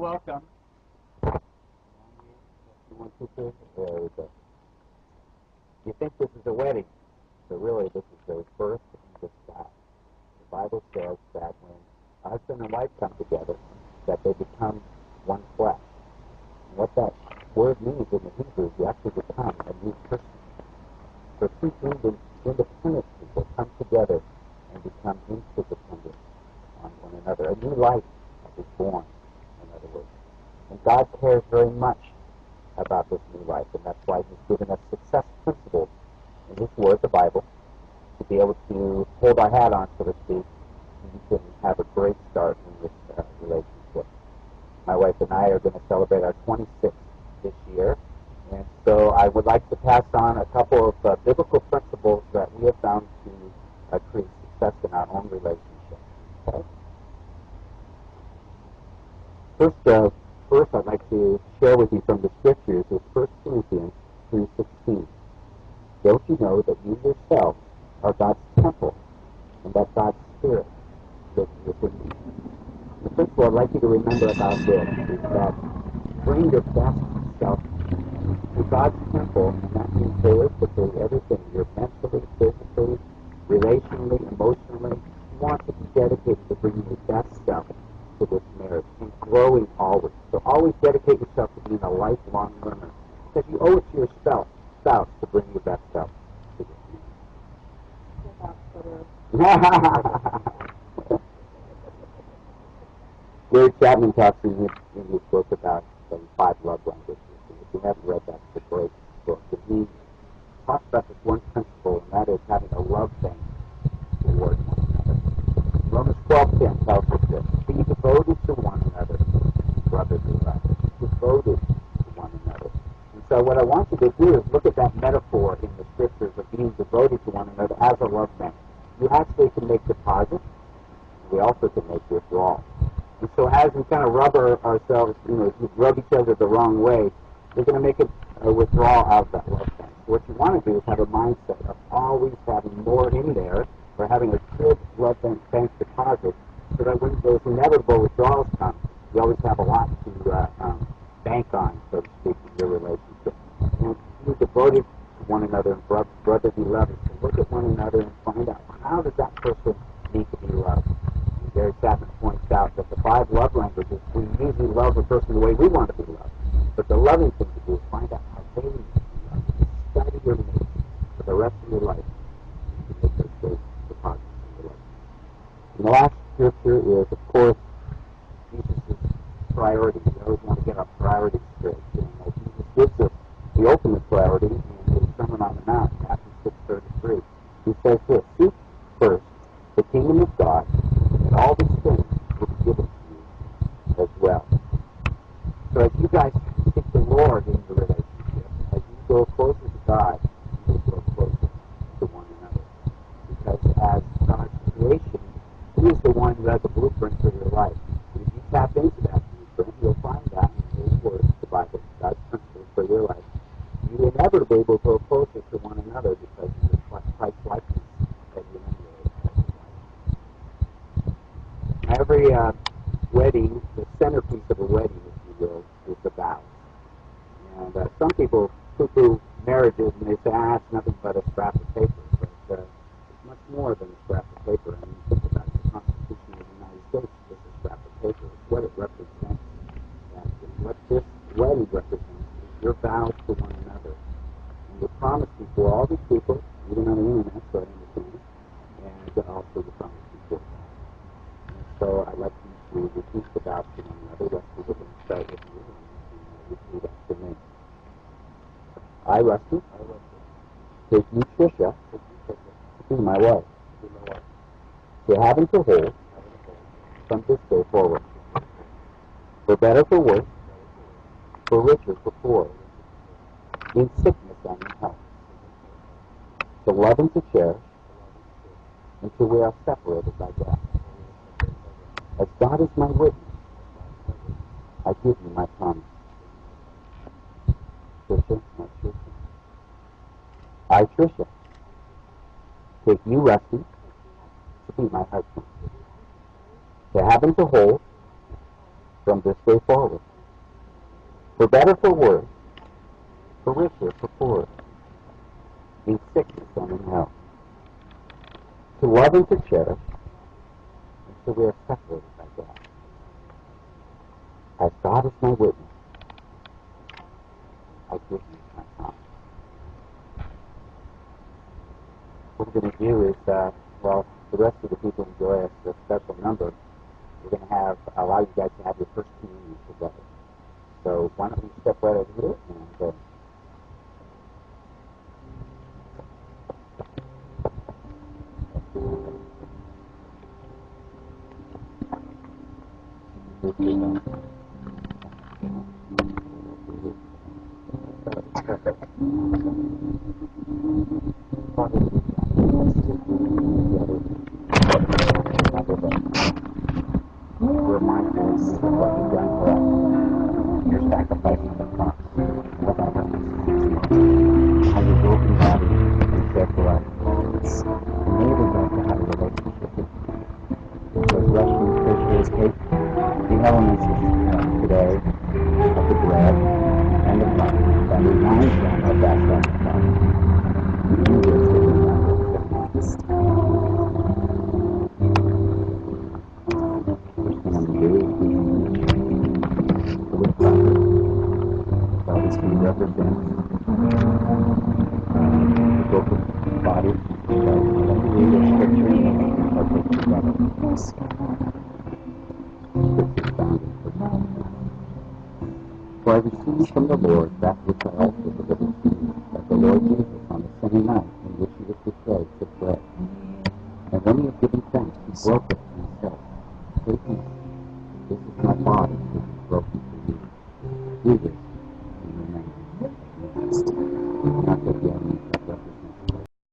welcome. There we go. You think this is a wedding, but really this is their birth in disguise. The Bible says that when a husband and wife come together, that they become one flesh. And what that word means in the Hebrew, you actually become a new person. So two independent people come together and become interdependent on one another. A new life is born, in other words. And God cares very much about this new life, and that's why He's given us success principles in His Word, the Bible, to be able to hold our hat on, so to speak, and we can have a great start in this relationship. My wife and I are going to celebrate our 26th this year, and so I would like to pass on a couple of biblical principles that we have found to create success in our own relationship. Okay? First, I'd like to share with you from the Scriptures is 1 Corinthians 3:16. Don't you know that you yourselves are God's temple, and that God's Spirit lives within you? The first of all, I'd like you to remember about this is that bring your best self to God's temple, and that means holistically everything. You're mentally, physically, relationally, emotionally. You want to be dedicated to bringing your best self to this marriage and growing always. So always dedicate yourself to being a lifelong learner, because you owe it to your spouse to bring your best self to this marriage. Gary Chapman talks in his book about the 5 love languages. And if you haven't read that, it's a great book. And he talks about this one principle, and that is having a love bank toward one another. Romans 12:10 tells us this: be devoted to one another, brotherly love. Devoted to one another. And so what I want you to do is look at that metaphor in the Scriptures of being devoted to one another as a love bank. You actually can make deposits. We also can make withdrawals. And so as we kind of rub ourselves, rub each other the wrong way, we're going to make a withdrawal out of that love bank. What you want to do is have a mindset of always having more in there, or having a good love bank deposit, so that when those inevitable withdrawals come, you always have a lot to bank on, so to speak, in your relationship. And be devoted to one another and brotherly love is to look at one another and find out, how does that person need to be loved? And Gary Chapman points out that the 5 love languages, we usually love a person the way we want to be loved. But the loving thing to do is find out how they need to be loved. Study your mate for the rest of your life to make those great deposits in your life. And the last scripture is, of course, Jesus' priorities. We always want to get our priorities straight. And Jesus gives us the ultimate priority in his Sermon on the Mount, Matthew 6:33. He says this: seek first the kingdom of God, and all these things will be given to you as well. So as you guys seek the Lord in your relationship, as you go closer to God, you will grow closer to one another. Because as God's creation, He is the one who has a blueprint for your life. And if you tap into that blueprint, you'll find that in His Word, the Bible, God's principles for your life. You inevitably will grow closer to one another because of the Christ-likeness that you emulate as your life. Every wedding, the centerpiece of a wedding, if you will, is the vows. And some people poo-poo marriages and they say, it's nothing but a scrap of paper. But it's much more than a scrap of paper. I mean, think about it. The Constitution of the United States is a scrap of paper. It's what it represents. And what this wedding represents is your vows to one another. And you promise before all these people, even on the internet, so I understand, and also you promise before God. And so I'd like you to repeat the vows to one another. Rusty, we're going to start with you, and you can repeat after me. I, Rusty, take you, Tricia, to be my wife, to have and to hold from this day forward, for better, for worse, for richer, for poorer, in sickness and in health, to love and to cherish, until we are separated by death. As God is my witness, I give you my promise. Tricia, not Tricia. I, Tricia, take you, Rusty, to be my husband, to have and to hold from this day forward. For better, for worse, for richer, for poorer, in sickness and in health, to love and to cherish, until we are separated by death. As God is my witness, I give you my promise. What we're going to do is, well, the rest of the people enjoy a special number. We're going to allow you guys to have your first communion together. So why don't we step right over here and we're mindful of what you've done for us, your sacrifice on the cross, what that represents, how your broken body and shed blood enables us to have a relationship with you. So as Russian officials take the elements today of the bread and the cup that reminds them of that sacrifice, we do this in remembrance of you. First thing I'm going to do is with butter. So this can represent the broken body. So let me read a scripture and then we can partake together. Scripture found in 1 Timothy. For I received from the Lord that which I also delivered to you, that the Lord Jesus, on the same night in which he was betrayed, took bread. And when he had given thanks, he broke it and said, "Take, eat. This is my body, which is broken for you. Do this